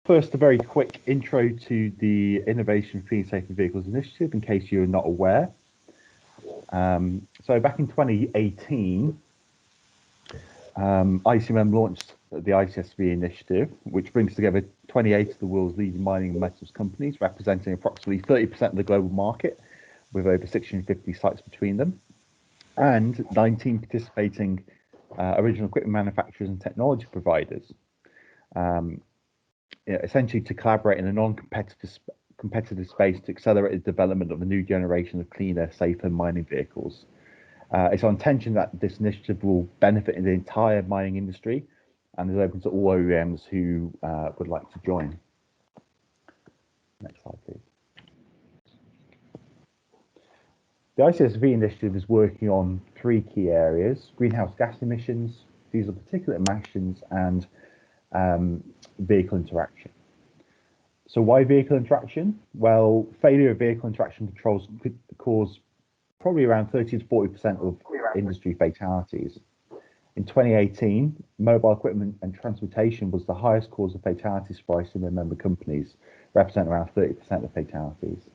First, a very quick intro to the Innovation for Clean, Safer Vehicles Initiative, in case you're not aware. So back in 2018, ICMM launched the Icsv Initiative, which brings together 28 of the world's leading mining and metals companies, representing approximately 30% of the global market, with over 650 sites between them, and 19 participating original equipment manufacturers and technology providers, essentially to collaborate in a non-competitive space to accelerate the development of a new generation of cleaner, safer mining vehicles. It's our intention that this initiative will benefit the entire mining industry and is open to all OEMs who would like to join. Next slide, please. The ICSV initiative is working on 3 key areas: greenhouse gas emissions, diesel particulate emissions, and vehicle interaction. So why vehicle interaction? Well, failure of vehicle interaction controls could cause probably around 30 to 40% of industry fatalities. In 2018, mobile equipment and transportation was the highest cause of fatalities for ICMM member companies, representing around 30% of fatalities.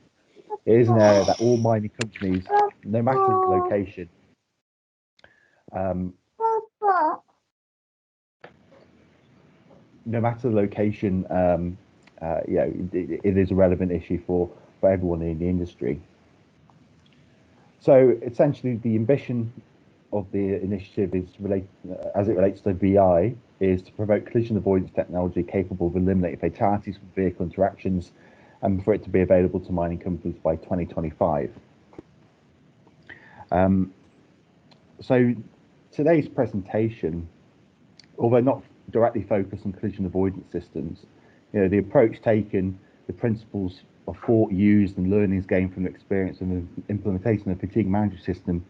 It is an area that all mining companies, no matter the location, it is a relevant issue for everyone in the industry. So essentially, the ambition of the initiative is as it relates to VI, is to promote collision avoidance technology capable of eliminating fatalities from vehicle interactions, and for it to be available to mining companies by 2025. So today's presentation, although not directly focused on collision avoidance systems, the approach taken, the principles of thought used, and learnings gained from the experience and the implementation of the fatigue management system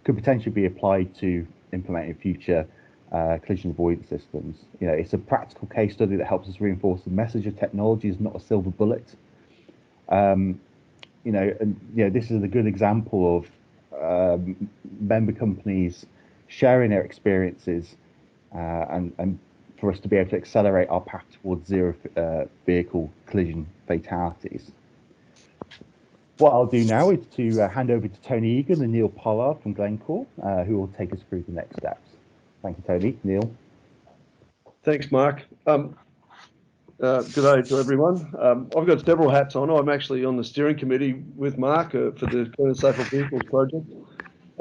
could potentially be applied to implementing future collision avoidance systems. It's a practical case study that helps us reinforce the message of technology is not a silver bullet. This is a good example of member companies sharing their experiences and for us to be able to accelerate our path towards zero vehicle collision fatalities. What I'll do now is to hand over to Tony Egan and Neil Pollard from Glencore, who will take us through the next steps. Thank you, Tony. Neil. Thanks, Mark. Good day to everyone. I've got several hats on. I'm actually on the steering committee with Mark for the Cleaner Safer Vehicles project.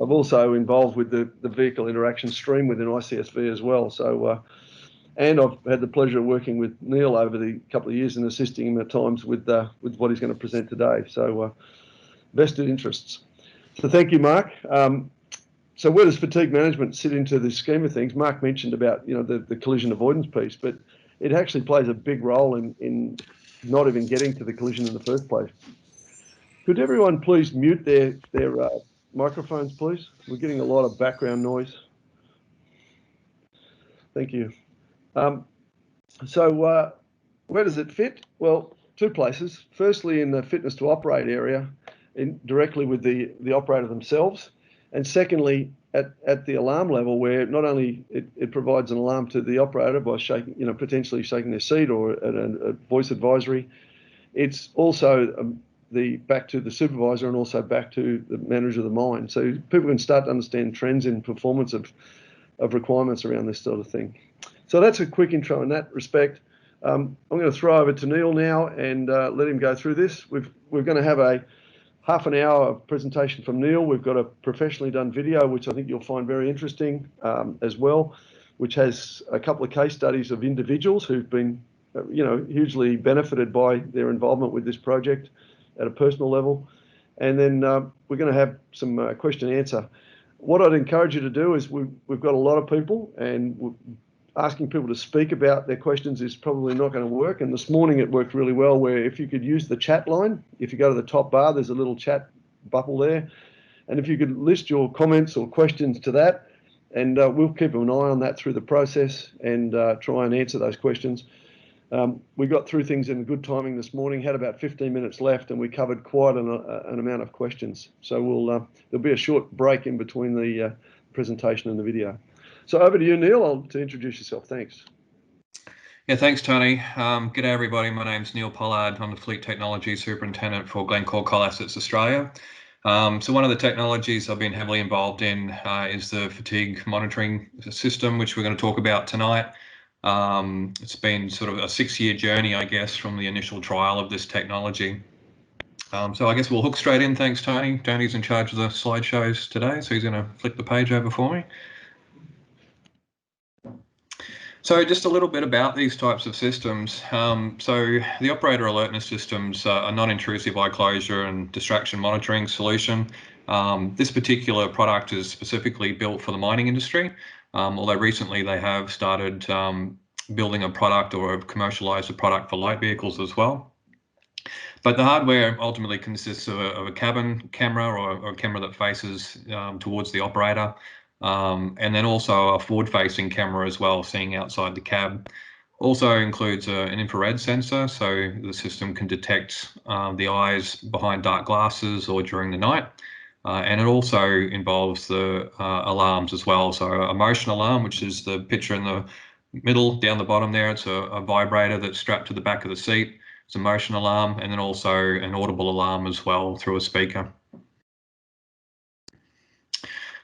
I'm also involved with the vehicle interaction stream within ICSV as well. So, and I've had the pleasure of working with Neil over the couple of years and assisting him at times with what he's going to present today. So, vested interests. So, thank you, Mark. So, where does fatigue management sit into the scheme of things? Mark mentioned about the collision avoidance piece, but it actually plays a big role in not even getting to the collision in the first place. Could everyone please mute their microphones, please? We're getting a lot of background noise. Thank you. So where does it fit? Well, 2 places. Firstly, in the fitness to operate area, directly with the operator themselves, and secondly, at the alarm level, where not only it provides an alarm to the operator by shaking, potentially shaking their seat or a voice advisory, it's also back to the supervisor and also back to the manager of the mine. So people can start to understand trends in performance of requirements around this sort of thing. So that's a quick intro in that respect. I'm going to throw over to Neil now and let him go through this. We're going to have a half an hour presentation from Neil. We've got a professionally done video, which I think you'll find very interesting as well, which has a couple of case studies of individuals who've been, hugely benefited by their involvement with this project at a personal level. And then we're going to have some question and answer. What I'd encourage you to do is we've got a lot of people, and asking people to speak about their questions is probably not going to work. And this morning it worked really well, where if you could use the chat line, if you go to the top bar, there's a little chat bubble there. And if you could list your comments or questions to that, and we'll keep an eye on that through the process and try and answer those questions. We got through things in good timing this morning, had about 15 minutes left, and we covered quite an amount of questions. So there'll be a short break in between the presentation and the video. So over to you, Neil, to introduce yourself. Thanks. Yeah, thanks, Tony. G'day, everybody. My name's Neil Pollard. I'm the Fleet Technology Superintendent for Glencore Coal Australia. So one of the technologies I've been heavily involved in is the fatigue monitoring system, which we're going to talk about tonight. It's been sort of a 6-year journey, I guess, from the initial trial of this technology. So I guess we'll hook straight in. Thanks, Tony. Tony's in charge of the slideshows today, so he's going to flick the page over for me. So just a little bit about these types of systems. So the operator alertness systems are a non-intrusive eye closure and distraction monitoring solution. This particular product is specifically built for the mining industry, although recently they have started building a product or have commercialized a product for light vehicles as well. But the hardware ultimately consists of a cabin camera or a camera that faces towards the operator. And then also a forward-facing camera as well, seeing outside the cab. Also includes an infrared sensor, so the system can detect the eyes behind dark glasses or during the night. And it also involves the alarms as well. So a motion alarm, which is the picture in the middle down the bottom there. It's a vibrator that's strapped to the back of the seat. It's a motion alarm, and then also an audible alarm as well through a speaker.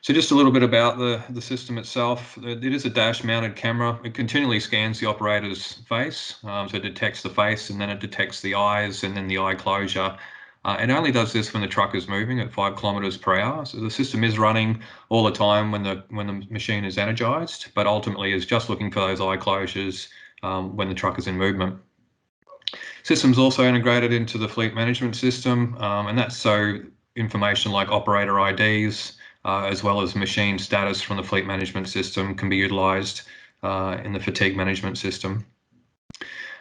So just a little bit about the system itself. It is a dash-mounted camera. It continually scans the operator's face. So it detects the face, and then it detects the eyes, and then the eye closure. It only does this when the truck is moving at 5 kilometers per hour. So the system is running all the time when the machine is energized, but ultimately is just looking for those eye closures when the truck is in movement. System's also integrated into the fleet management system, and that's so information like operator IDs, as well as machine status from the fleet management system can be utilised in the fatigue management system.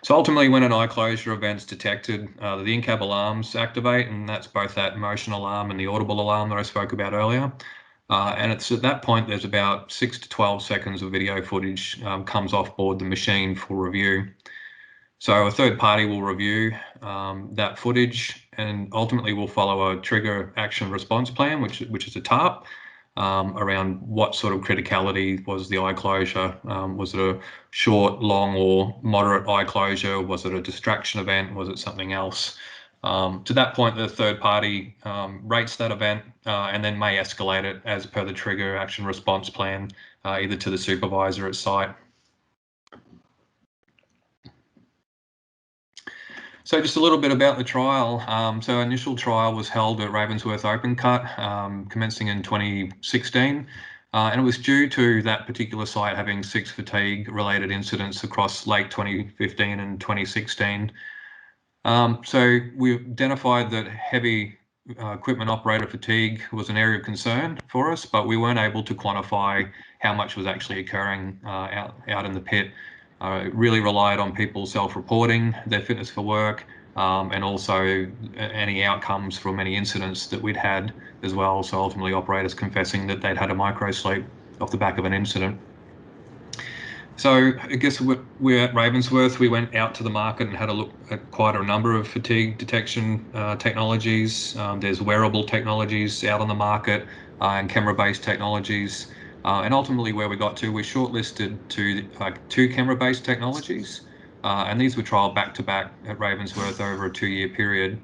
So ultimately, when an eye closure event's detected, the in-cab alarms activate, and that's both that motion alarm and the audible alarm that I spoke about earlier. And it's at that point there's about 6 to 12 seconds of video footage comes off board the machine for review. So a third party will review that footage and ultimately will follow a trigger action response plan, which is a TARP, around what sort of criticality was the eye closure. Was it a short, long, or moderate eye closure? Was it a distraction event? Was it something else? To that point, the third party rates that event and then may escalate it as per the trigger action response plan, either to the supervisor at site. So just a little bit about the trial. So initial trial was held at Ravensworth Open Cut, commencing in 2016. And it was due to that particular site having 6 fatigue-related incidents across late 2015 and 2016. So we identified that heavy equipment operator fatigue was an area of concern for us, but we weren't able to quantify how much was actually occurring out in the pit. Really relied on people self-reporting their fitness for work, and also any outcomes from any incidents that we'd had as well. So ultimately operators confessing that they'd had a micro sleep off the back of an incident. So I guess we're at Ravensworth. We went out to the market and had a look at quite a number of fatigue detection technologies. There's wearable technologies out on the market and camera-based technologies. And ultimately where we got to, we shortlisted to 2 camera-based technologies. And these were trialed back-to-back at Ravensworth over a 2-year period.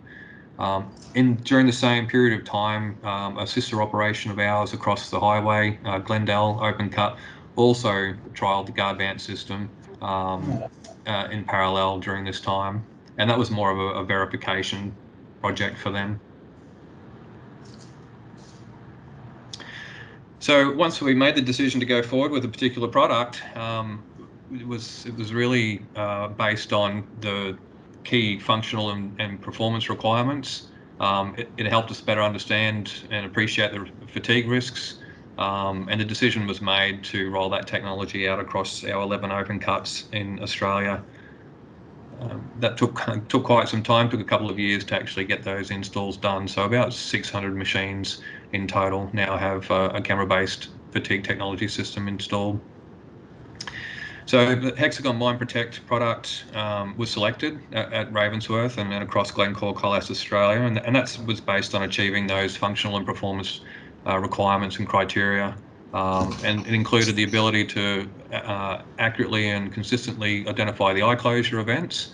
During the same period of time, a sister operation of ours across the highway, Glendale Open Cut, also trialled the Guardband System in parallel during this time. And that was more of a verification project for them. So once we made the decision to go forward with a particular product, it was really based on the key functional and performance requirements. It helped us better understand and appreciate the fatigue risks, and the decision was made to roll that technology out across our 11 open cuts in Australia. That took quite some time, took a couple of years to actually get those installs done. So about 600 machines in total now have a camera-based fatigue technology system installed. So the Hexagon Mine Protect product was selected at Ravensworth and then across Glencore Coal Australia, and that was based on achieving those functional and performance requirements and criteria and it included the ability to accurately and consistently identify the eye closure events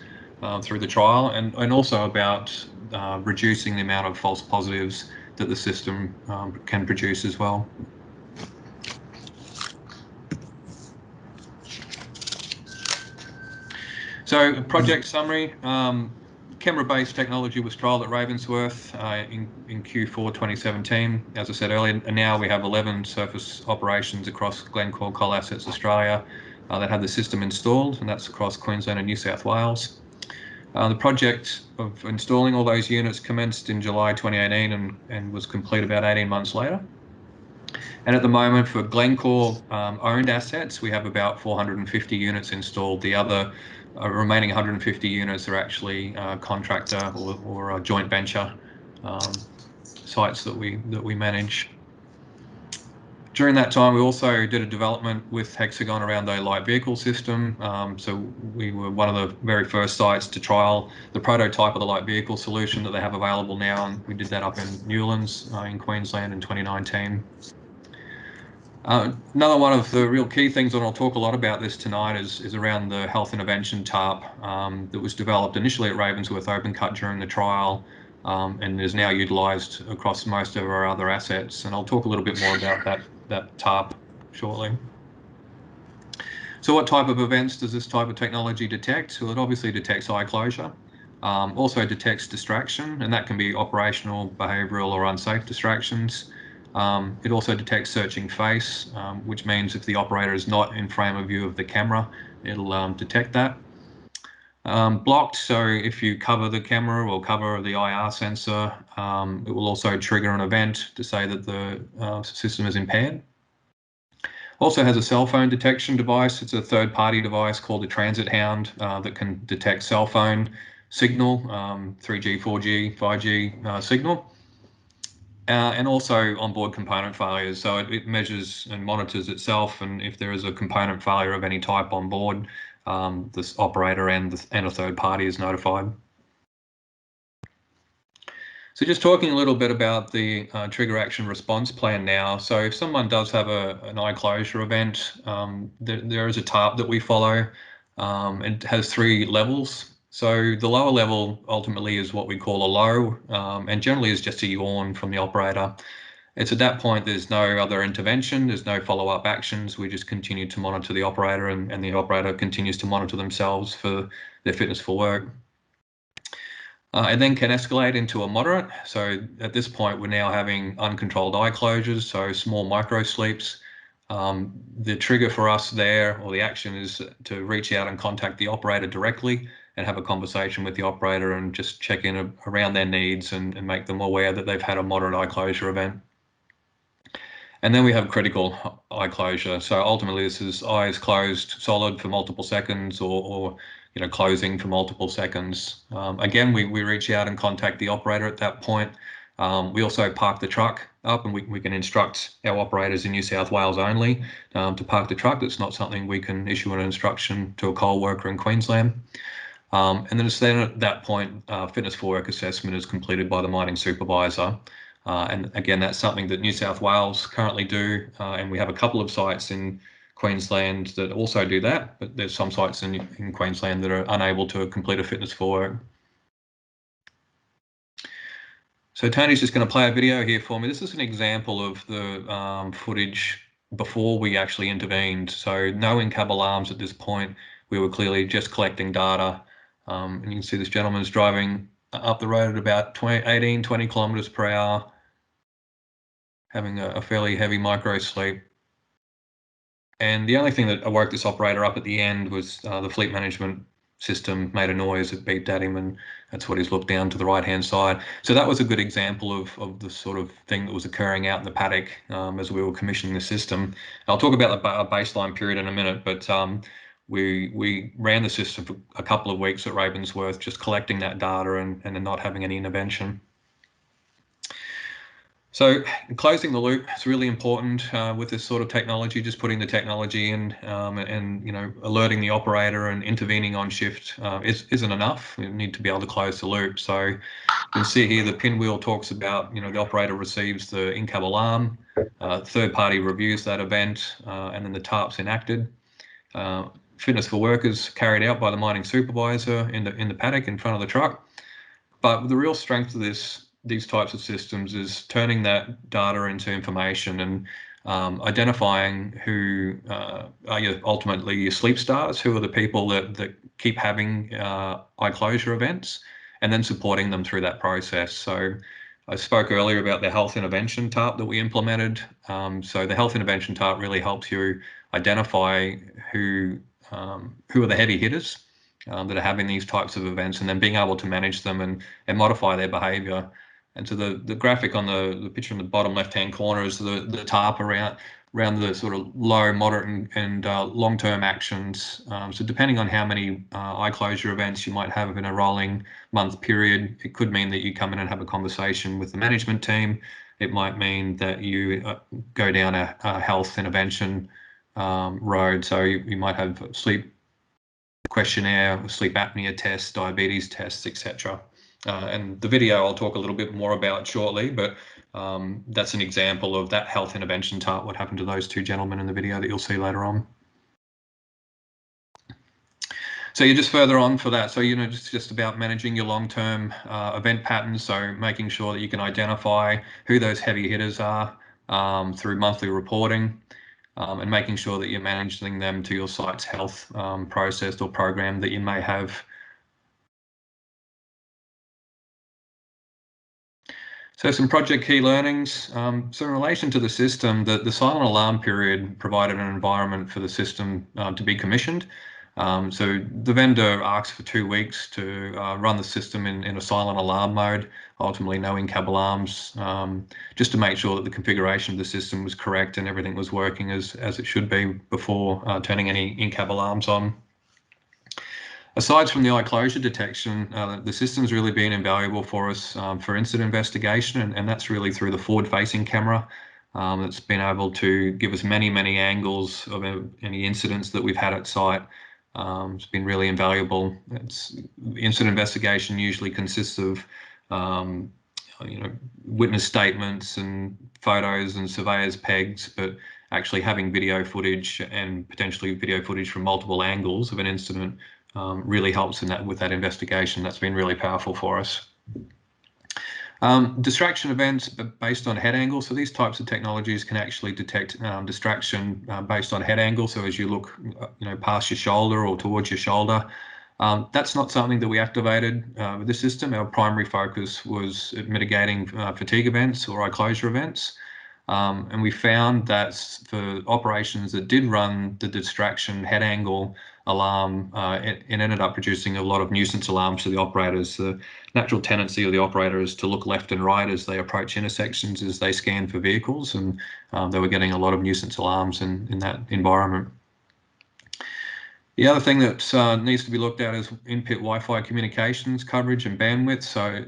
through the trial, and also about reducing the amount of false positives that the system can produce as well. So, project summary. Camera-based technology was trialled at Ravensworth in Q4 2017, as I said earlier, and now we have 11 surface operations across Glencore Coal Assets Australia that have the system installed, and that's across Queensland and New South Wales. The project of installing all those units commenced in July 2018 and was complete about 18 months later. And at the moment, for Glencore owned assets, we have about 450 units installed. The other remaining 150 units are actually contractor or joint venture sites that we manage. During that time, we also did a development with Hexagon around the light vehicle system. So we were one of the very first sites to trial the prototype of the light vehicle solution that they have available now, and we did that up in Newlands in Queensland in 2019. Another one of the real key things, and I'll talk a lot about this tonight, is around the health intervention TARP that was developed initially at Ravensworth Open Cut during the trial and is now utilised across most of our other assets. And I'll talk a little bit more about that TARP shortly. So what type of events does this type of technology detect? Well, it obviously detects eye closure, also detects distraction, and that can be operational, behavioural or unsafe distractions. It also detects searching face, which means if the operator is not in frame of view of the camera, it'll detect that. Blocked, so if you cover the camera or cover the IR sensor, it will also trigger an event to say that the system is impaired. Also has a cell phone detection device. It's a third-party device called the Transit Hound that can detect cell phone signal, 3G, 4G, 5G signal. And also onboard component failures. So it measures and monitors itself, and if there is a component failure of any type on board, this operator and a third party is notified. So just talking a little bit about the trigger action response plan now. So if someone does have an eye closure event, there is a TARP that we follow. It has 3 levels. So the lower level ultimately is what we call a low, and generally is just a yawn from the operator. It's at that point there's no other intervention, there's no follow-up actions. We just continue to monitor the operator, and the operator continues to monitor themselves for their fitness for work. It then can escalate into a moderate. So at this point we're now having uncontrolled eye closures, so small micro sleeps. The trigger for us there, or the action, is to reach out and contact the operator directly and have a conversation with the operator and just check in around their needs and make them aware that they've had a moderate eye closure event. And then we have critical eye closure. So ultimately this is eyes closed solid for multiple seconds or closing for multiple seconds. Again, we reach out and contact the operator at that point. We also park the truck up, and we can instruct our operators in New South Wales only to park the truck. That's not something we can issue an instruction to a coal worker in Queensland. And then it's then at that point, fitness for work assessment is completed by the mining supervisor. And again, that's something that New South Wales currently do, and we have a couple of sites in Queensland that also do that, but there's some sites in Queensland that are unable to complete a fitness for work. So Tony's just going to play a video here for me. This is an example of the footage before we actually intervened. So no in-cab alarms at this point. We were clearly just collecting data. And you can see this gentleman's driving up the road at about 20 kilometres per hour, having a fairly heavy micro sleep. And the only thing that woke this operator up at the end was the fleet management system made a noise. It beeped at him, and that's what he's looked down to the right-hand side. So that was a good example of the sort of thing that was occurring out in the paddock as we were commissioning the system. I'll talk about the baseline period in a minute, but we ran the system for a couple of weeks at Ravensworth, just collecting that data and then not having any intervention. So closing the loop is really important with this sort of technology. Just putting the technology in and alerting the operator and intervening on shift isn't enough. We need to be able to close the loop. So can see here the pinwheel talks about, the operator receives the in-cab alarm, third party reviews that event, and then the tarp's enacted. Fitness for workers carried out by the mining supervisor in the paddock in front of the truck. But the real strength of these types of systems is turning that data into information and identifying who are ultimately your sleep stars, who are the people that keep having eye closure events, and then supporting them through that process. So I spoke earlier about the health intervention TARP that we implemented. So the health intervention TARP really helps you identify who are the heavy hitters that are having these types of events, and then being able to manage them and modify their behaviour. And so the graphic on the picture in the bottom left-hand corner is the TARP around the sort of low, moderate, and long-term actions. So depending on how many eye closure events you might have in a rolling month period, it could mean that you come in and have a conversation with the management team. It might mean that you go down a health intervention road. So you might have sleep questionnaire, sleep apnea tests, diabetes tests, etc. And the video I'll talk a little bit more about shortly, but that's an example of that health intervention TARP, what happened to those two gentlemen in the video that you'll see later on. So you're just further on for that. So, just about managing your long-term event patterns. So making sure that you can identify who those heavy hitters are through monthly reporting. And making sure that you're managing them to your site's health process or program that you may have. So some project key learnings. So in relation to the system, the silent alarm period provided an environment for the system to be commissioned. So the vendor asked for 2 weeks to run the system in a silent alarm mode, ultimately no in-cab alarms, just to make sure that the configuration of the system was correct and everything was working as it should be before turning any in-cab alarms on. Aside from the eye closure detection, the system's really been invaluable for us for incident investigation, and that's really through the forward-facing camera. It's been able to give us many angles of any incidents that we've had at site. It's been really invaluable. Incident investigation usually consists of witness statements and photos and surveyors' pegs, but actually having video footage and potentially video footage from multiple angles of an incident really helps with that investigation. That's been really powerful for us. Distraction events based on head angle. So these types of technologies can actually detect distraction based on head angle. So as you look, past your shoulder or towards your shoulder, that's not something that we activated with the system. Our primary focus was mitigating fatigue events or eye closure events. And we found that for operations that did run the distraction head angle alarm, it ended up producing a lot of nuisance alarms to the operators. The natural tendency of the operator is to look left and right as they approach intersections, as they scan for vehicles, and they were getting a lot of nuisance alarms in that environment. The other thing that needs to be looked at is in-pit Wi-Fi communications coverage and bandwidth. So,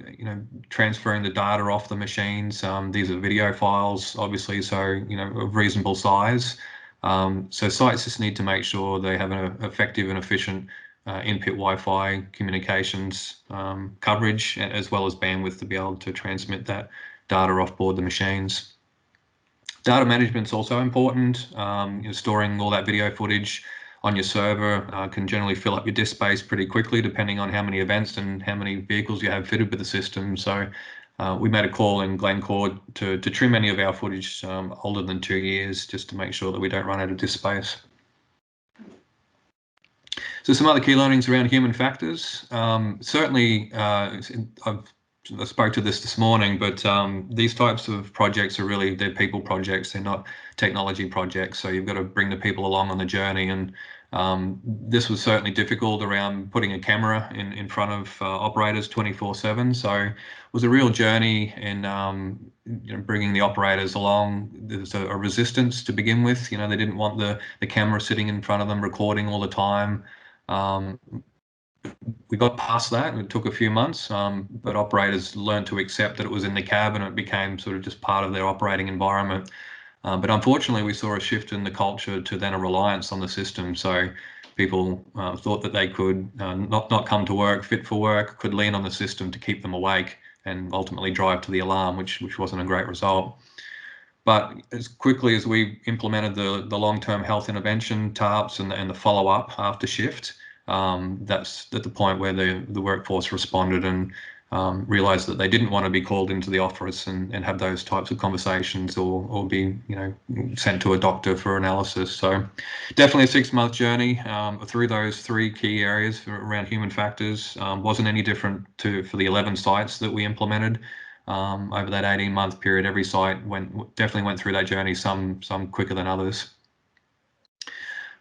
transferring the data off the machines. These are video files, obviously, so, of reasonable size. So sites just need to make sure they have an effective and efficient in-pit Wi-Fi communications coverage, as well as bandwidth to be able to transmit that data off board the machines. Data management is also important. Storing all that video footage on your server can generally fill up your disk space pretty quickly, depending on how many events and how many vehicles you have fitted with the system. So we made a call in Glencore to trim any of our footage older than 2 years, just to make sure that we don't run out of disk space. So some other key learnings around human factors. Certainly, I spoke to this morning, but these types of projects they're people projects, they're not technology projects. So you've got to bring the people along on the journey. And this was certainly difficult around putting a camera in front of operators 24/7. So it was a real journey in bringing the operators along. There's a resistance to begin with. They didn't want the camera sitting in front of them recording all the time. We got past that, and it took a few months, but operators learned to accept that it was in the cab, and it became sort of just part of their operating environment. But unfortunately, we saw a shift in the culture to then a reliance on the system. So people thought that they could not come to work, fit for work, could lean on the system to keep them awake and ultimately drive to the alarm, which wasn't a great result. But as quickly as we implemented the long-term health intervention TARPs and the follow-up after shift, that's at the point where the workforce responded and realised that they didn't want to be called into the office and have those types of conversations or be sent to a doctor for analysis. So definitely a 6-month journey through those 3 key areas around human factors. Wasn't any different for the 11 sites that we implemented. Over that 18-month period, every site definitely went through that journey, some quicker than others.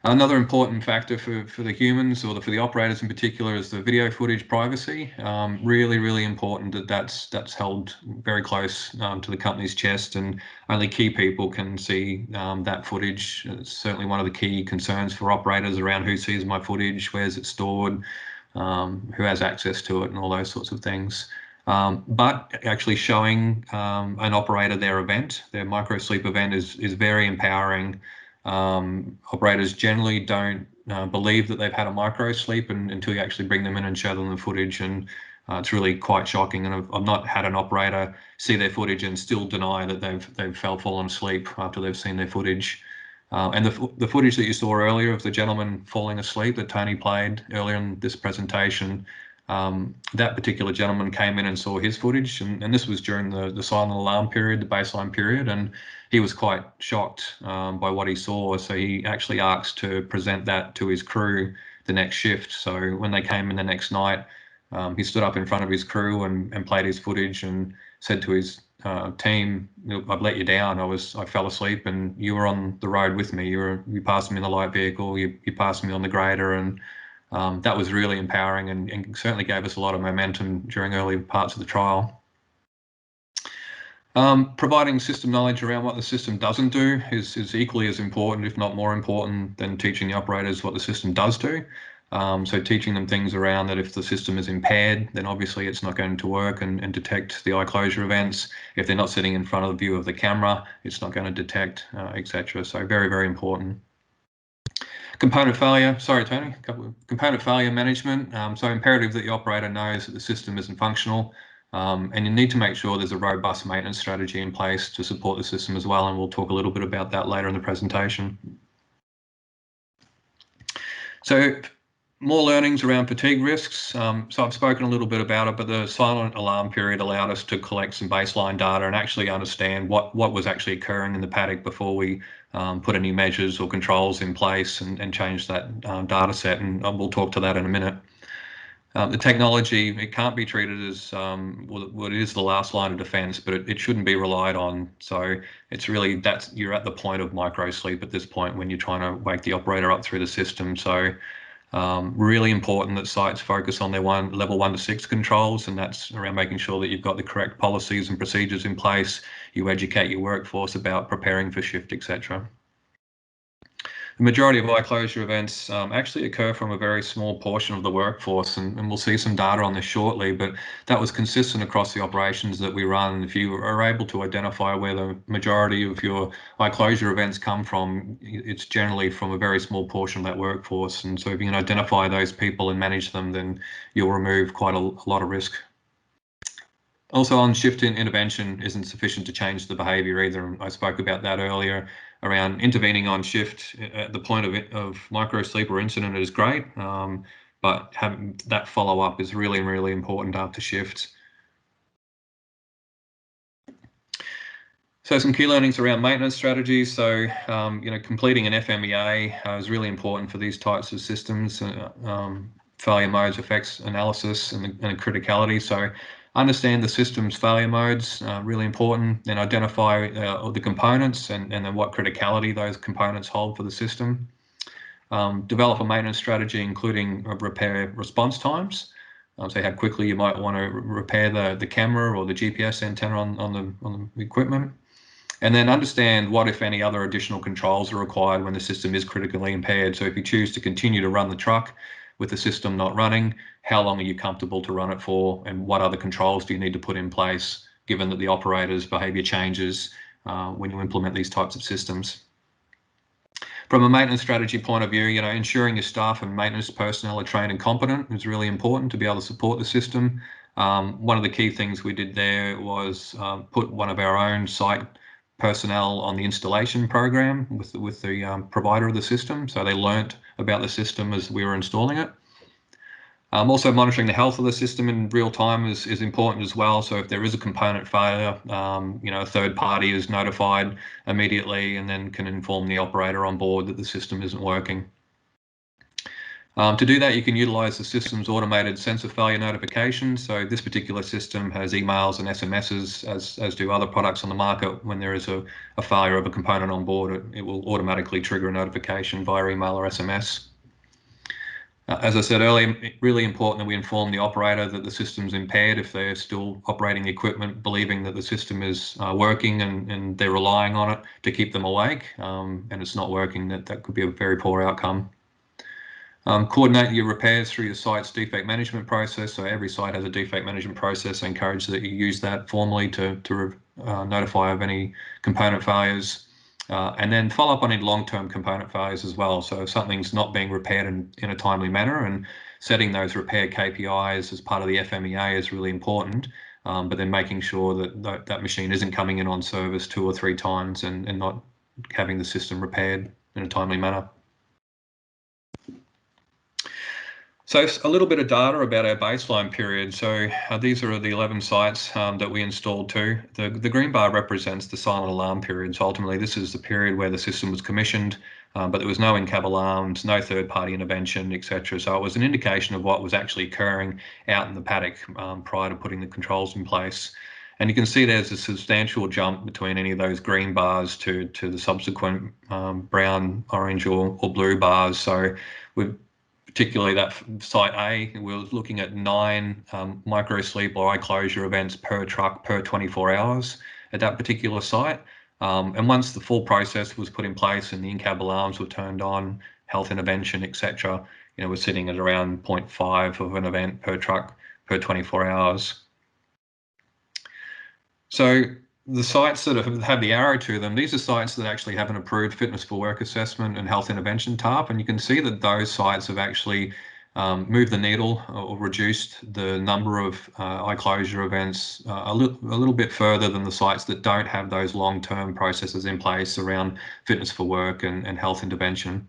Another important factor for the humans, or for the operators in particular, is the video footage privacy. Really important that's held very close to the company's chest, and only key people can see that footage. It's certainly one of the key concerns for operators around who sees my footage, where's it stored, who has access to it, and all those sorts of things. But actually showing an operator their event, their microsleep event, is very empowering. Operators generally don't believe that they've had a microsleep until you actually bring them in and show them the footage, and it's really quite shocking. And I've not had an operator see their footage and still deny that they've fallen asleep after they've seen their footage. And the footage that you saw earlier of the gentleman falling asleep that Tony played earlier in this presentation, that particular gentleman came in and saw his footage, and this was during the silent alarm period, the baseline period, and he was quite shocked by what he saw. So he actually asked to present that to his crew the next shift. So when they came in the next night, he stood up in front of his crew and played his footage and said to his team, "I've let you down. I fell asleep, and you were on the road with me. You passed me in the light vehicle. You passed me on the grader." And that was really empowering and certainly gave us a lot of momentum during early parts of the trial. Providing system knowledge around what the system doesn't do is equally as important, if not more important, than teaching the operators what the system does do. So teaching them things around that if the system is impaired, then obviously it's not going to work and detect the eye closure events. If they're not sitting in front of the view of the camera, it's not going to detect, etc. So very important. Component failure, sorry Tony, component failure management. So imperative that the operator knows that the system isn't functional, and you need to make sure there's a robust maintenance strategy in place to support the system as well, and we'll talk a little bit about that later in the presentation. So more learnings around fatigue risks. So I've spoken a little bit about it, but the silent alarm period allowed us to collect some baseline data and actually understand what was actually occurring in the paddock before we put any measures or controls in place and change that data set, and we'll talk to that in a minute. The technology, it can't be treated as what is the last line of defense, but it shouldn't be relied on. So it's really you're at the point of microsleep at this point when you're trying to wake the operator up through the system. So really important that sites focus on their level 1 to 6 controls, and that's around making sure that you've got the correct policies and procedures in place. You educate your workforce about preparing for shift, etc. The majority of eye closure events actually occur from a very small portion of the workforce, and we'll see some data on this shortly, but that was consistent across the operations that we run. If you are able to identify where the majority of your eye closure events come from, it's generally from a very small portion of that workforce. And so if you can identify those people and manage them, then you'll remove quite a lot of risk. Also, on shift intervention isn't sufficient to change the behaviour either. I spoke about that earlier. Around intervening on shift at the point of microsleep or incident is great, but having that follow-up is really important after shift. So some key learnings around maintenance strategies. So completing an FMEA is really important for these types of systems. Failure modes, effects analysis, and criticality. So understand the system's failure modes, really important, and identify the components and then what criticality those components hold for the system. Develop a maintenance strategy, including repair response times. So how quickly you might want to repair the camera or the GPS antenna on the equipment. And then understand what, if any, other additional controls are required when the system is critically impaired. So if you choose to continue to run the truck with the system not running, how long are you comfortable to run it for, and what other controls do you need to put in place given that the operator's behaviour changes when you implement these types of systems. From a maintenance strategy point of view, ensuring your staff and maintenance personnel are trained and competent is really important to be able to support the system. One of the key things we did there was put one of our own site personnel on the installation program with the provider of the system, so they learnt about the system as we were installing it. Also monitoring the health of the system in real time is important as well. So if there is a component failure, a third party is notified immediately and then can inform the operator on board that the system isn't working. To do that, you can utilize the system's automated sensor failure notifications. So this particular system has emails and SMSs, as do other products on the market. When there is a failure of a component on board, it will automatically trigger a notification via email or SMS. As I said earlier, really important that we inform the operator that the system's impaired if they're still operating the equipment, believing that the system is working and they're relying on it to keep them awake, and it's not working, that could be a very poor outcome. Coordinate your repairs through your site's defect management process. So every site has a defect management process. I encourage that you use that formally to notify of any component failures. And then follow up on any long-term component failures as well. So if something's not being repaired in a timely manner, and setting those repair KPIs as part of the FMEA is really important. But then making sure that that machine isn't coming in on service 2 or 3 times and not having the system repaired in a timely manner. So a little bit of data about our baseline period. So these are the 11 sites that we installed to. The green bar represents the silent alarm period. So ultimately, this is the period where the system was commissioned, but there was no in-cab alarms, no third-party intervention, etc. So it was an indication of what was actually occurring out in the paddock prior to putting the controls in place. And you can see there's a substantial jump between any of those green bars to the subsequent brown, orange, or blue bars. So we've particularly that site A, we were looking at 9 micro sleep or eye closure events per truck per 24 hours at that particular site. And once the full process was put in place and the in-cab alarms were turned on, health intervention, etc., we're sitting at around 0.5 of an event per truck per 24 hours. So the sites that have the arrow to them, these are sites that actually have an approved fitness for work assessment and health intervention TARP, and you can see that those sites have actually moved the needle or reduced the number of eye closure events a little bit further than the sites that don't have those long-term processes in place around fitness for work and health intervention.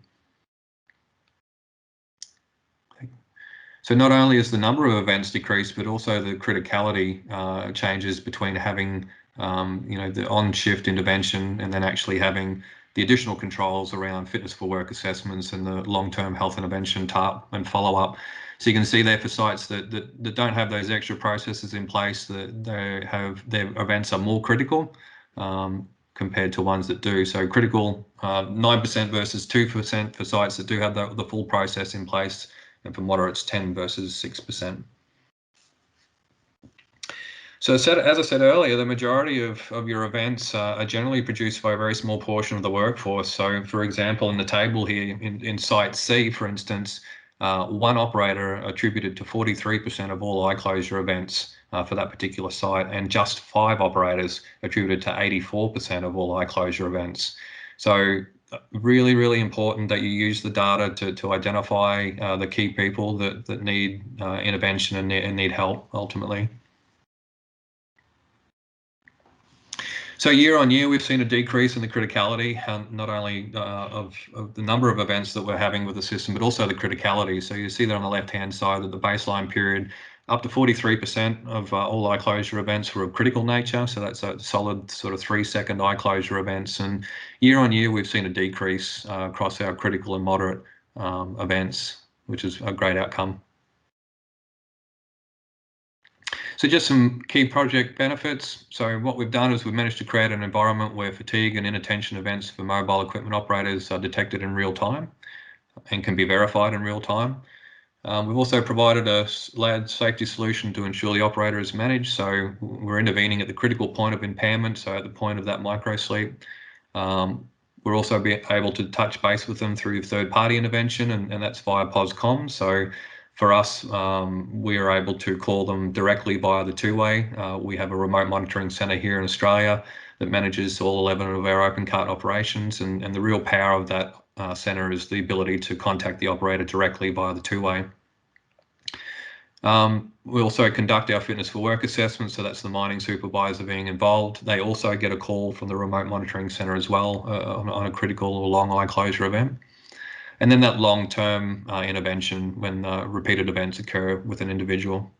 So not only is the number of events decreased, but also the criticality changes between having the on-shift intervention and then actually having the additional controls around fitness for work assessments and the long-term health intervention TARP and follow-up. So you can see there for sites that don't have those extra processes in place, that their events are more critical compared to ones that do. So critical 9% versus 2% for sites that do have the full process in place, and for moderates 10 versus 6%. So as I said earlier, the majority of your events are generally produced by a very small portion of the workforce. So for example, in the table here in site C, for instance, one operator attributed to 43% of all eye closure events for that particular site, and just 5 operators attributed to 84% of all eye closure events. So really, really important that you use the data to identify the key people that need intervention and need help ultimately. So year on year, we've seen a decrease in the criticality, not only of the number of events that we're having with the system, but also the criticality. So you see that on the left-hand side that the baseline period, up to 43% of all eye closure events were of critical nature. So that's a solid sort of 3-second eye closure events. And year on year, we've seen a decrease across our critical and moderate events, which is a great outcome. So just some key project benefits. So what we've done is we've managed to create an environment where fatigue and inattention events for mobile equipment operators are detected in real time and can be verified in real time. We've also provided a LAD safety solution to ensure the operator is managed. So we're intervening at the critical point of impairment, so at the point of that micro sleep. We're also able to touch base with them through third-party intervention, and that's via POSCOM. So for us, we are able to call them directly via the two-way. We have a remote monitoring centre here in Australia that manages all 11 of our open cart operations, and the real power of that centre is the ability to contact the operator directly via the two-way. We also conduct our fitness for work assessment, so that's the mining supervisor being involved. They also get a call from the remote monitoring centre as well on a critical or long eye closure event. And then that long-term intervention when repeated events occur with an individual.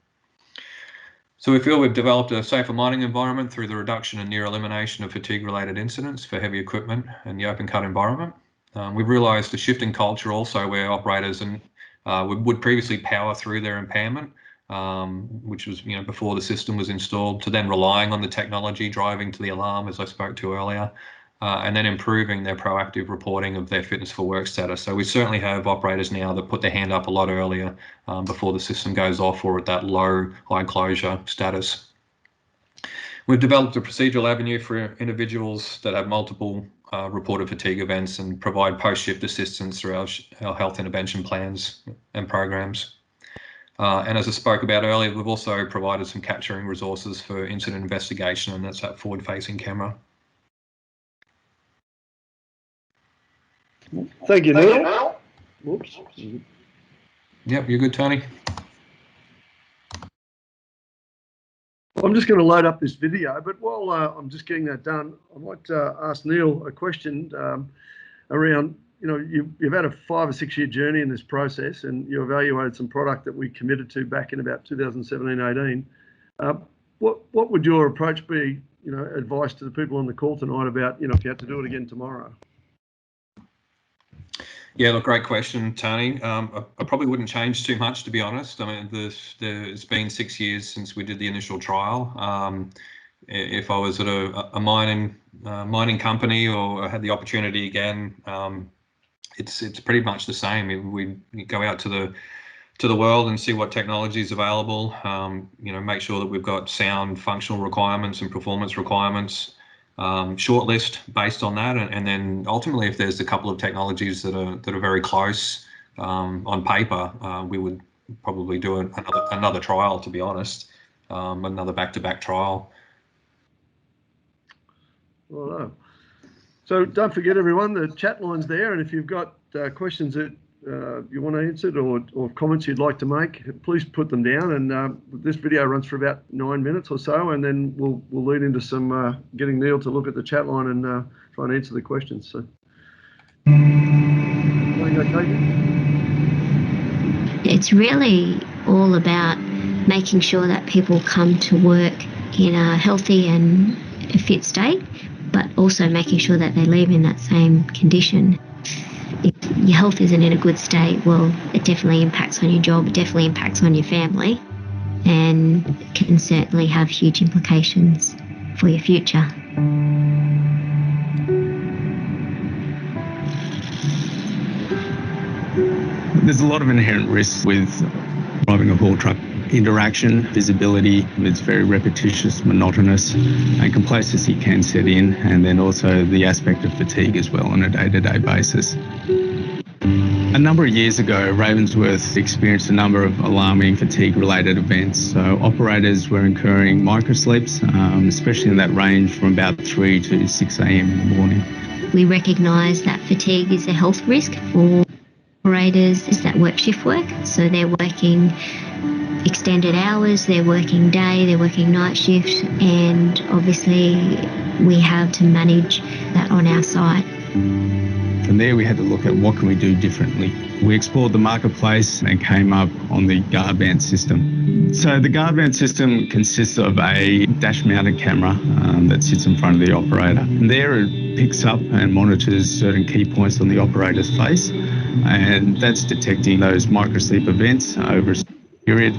So we feel we've developed a safer mining environment through the reduction and near elimination of fatigue-related incidents for heavy equipment in the open cut environment. We've realised a shift in culture also where operators would previously power through their impairment, which was before the system was installed, to then relying on the technology, driving to the alarm, as I spoke to earlier, and then improving their proactive reporting of their fitness for work status. So we certainly have operators now that put their hand up a lot earlier before the system goes off or at that low eye closure status. We've developed a procedural avenue for individuals that have multiple reported fatigue events and provide post-shift assistance through our health intervention plans and programs. And as I spoke about earlier, we've also provided some capturing resources for incident investigation, and that's that forward-facing camera. Thank you, Neil. Whoops. Yep, you're good, Tony. I'm just going to load up this video, but while I'm just getting that done, I might ask Neil a question around, you've had a 5 or 6 year journey in this process, and you evaluated some product that we committed to back in about 2017-18. What would your approach be, advice to the people on the call tonight about, if you had to do it again tomorrow? Yeah, look, great question, Tony. I probably wouldn't change too much, to be honest. I mean, it's been 6 years since we did the initial trial. If I was at a mining company or had the opportunity again, it's pretty much the same. We go out to the world and see what technology is available. Make sure that we've got sound functional requirements and performance requirements. Shortlist based on that, and then ultimately, if there's a couple of technologies that are very close on paper, we would probably do another trial. To be honest, another back-to-back trial. Well, so don't forget, everyone, the chat line's there, and if you've got questions that you want answered or comments you'd like to make, please put them down. And this video runs for about 9 minutes or so, and then we'll lead into some getting Neil to look at the chat line and try and answer the questions. So, want to go take it? It's really all about making sure that people come to work in a healthy and a fit state, but also making sure that they leave in that same condition. If your health isn't in a good state, well, it definitely impacts on your job, it definitely impacts on your family, and can certainly have huge implications for your future. There's a lot of inherent risks with driving a haul truck. Interaction, visibility, it's very repetitious, monotonous, and complacency can set in, and then also the aspect of fatigue as well on a day-to-day basis. A number of years ago, Ravensworth experienced a number of alarming fatigue-related events. So operators were incurring microsleeps, especially in that range from about 3 to 6 a.m. in the morning. We recognise that fatigue is a health risk for operators that work shift work, so they're working extended hours, they're working day, they're working night shift, and obviously we have to manage that on our site. From there we had to look at what can we do differently. We explored the marketplace and came up on the Guardband system. So the Guardband system consists of a dash-mounted camera that sits in front of the operator. And there it picks up and monitors certain key points on the operator's face, and that's detecting those microsleep events over a period.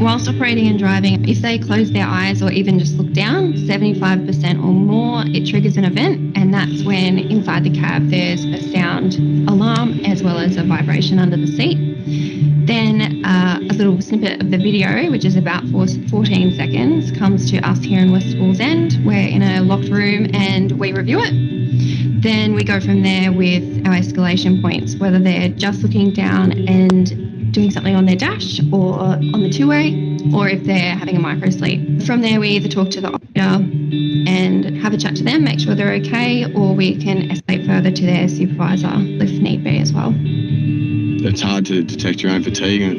Whilst operating and driving, if they close their eyes or even just look down, 75% or more, it triggers an event, and that's when inside the cab there's a sound alarm as well as a vibration under the seat. Then a little snippet of the video, which is about 14 seconds, comes to us here in West Wallsend. We're in a locked room and we review it. Then we go from there with our escalation points, whether they're just looking down and doing something on their dash or on the two-way, or if they're having a microsleep. From there, we either talk to the operator and have a chat to them, make sure they're okay, or we can escalate further to their supervisor if need be as well. it's hard to detect your own fatigue, and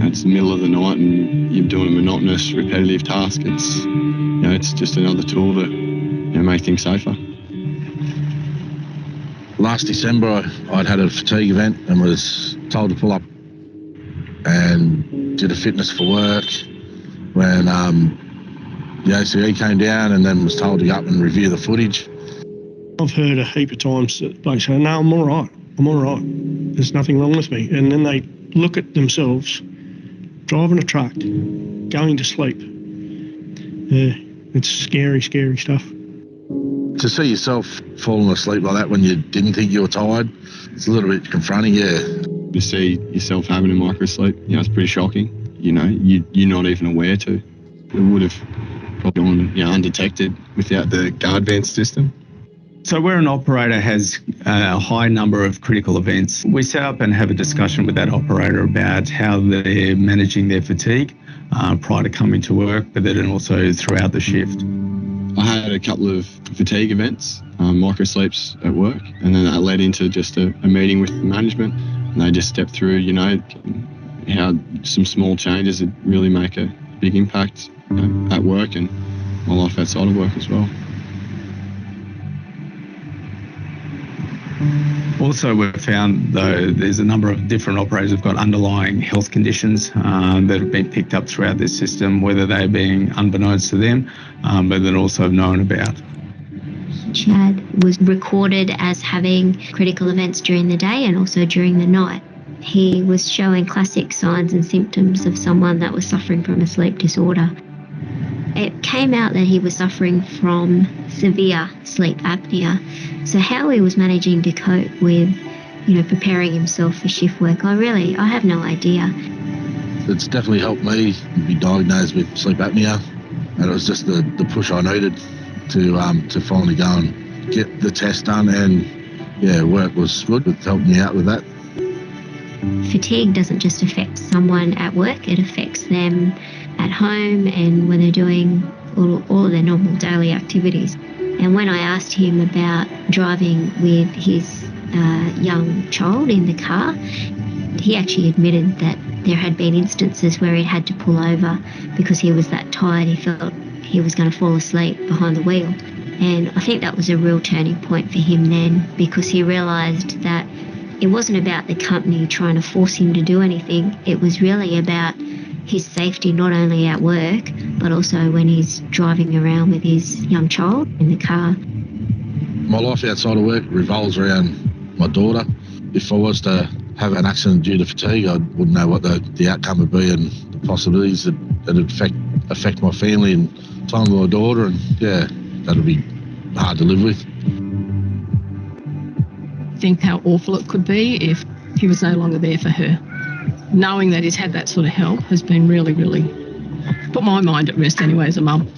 it's the middle of the night and you're doing a monotonous, repetitive task. It's just another tool to make things safer. Last December, I'd had a fatigue event and was told to pull up and did a fitness for work when the ACE came down, and then was told to go up and review the footage. I've heard a heap of times that blokes say, no, I'm all right. There's nothing wrong with me. And then they look at themselves driving a truck, going to sleep. It's scary, scary stuff. To see yourself falling asleep like that when you didn't think you were tired, it's a little bit confronting, yeah. To see yourself having a microsleep, it's pretty shocking. You're not even aware to. It would have probably gone undetected without the Guardband system. So where an operator has a high number of critical events, we set up and have a discussion with that operator about how they're managing their fatigue prior to coming to work, but then also throughout the shift. I had a couple of fatigue events, microsleeps at work, and then that led into just a meeting with management, and they just stepped through, how some small changes that really make a big impact at work and my life outside of work as well. Also, we've found, though, there's a number of different operators who've got underlying health conditions that have been picked up throughout this system, whether they're being unbeknownst to them, but then also known about. Chad was recorded as having critical events during the day and also during the night. He was showing classic signs and symptoms of someone that was suffering from a sleep disorder. It came out that he was suffering from severe sleep apnea. So how he was managing to cope with, preparing himself for shift work, I have no idea. It's definitely helped me be diagnosed with sleep apnea, and it was just the push I needed to finally go and get the test done, and work was good. It helped me out with that. Fatigue doesn't just affect someone at work, it affects them at home and when they're doing all of their normal daily activities. And when I asked him about driving with his young child in the car, he actually admitted that there had been instances where he had to pull over because he was that tired, he felt he was going to fall asleep behind the wheel. And I think that was a real turning point for him then, because he realised that it wasn't about the company trying to force him to do anything. It was really about his safety, not only at work, but also when he's driving around with his young child in the car. My life outside of work revolves around my daughter. If I was to have an accident due to fatigue, I wouldn't know what the outcome would be and the possibilities that it'd affect my family and time with my daughter, and that'd be hard to live with. Think how awful it could be if he was no longer there for her. Knowing that he's had that sort of help has been really, really put my mind at rest anyway as a mum.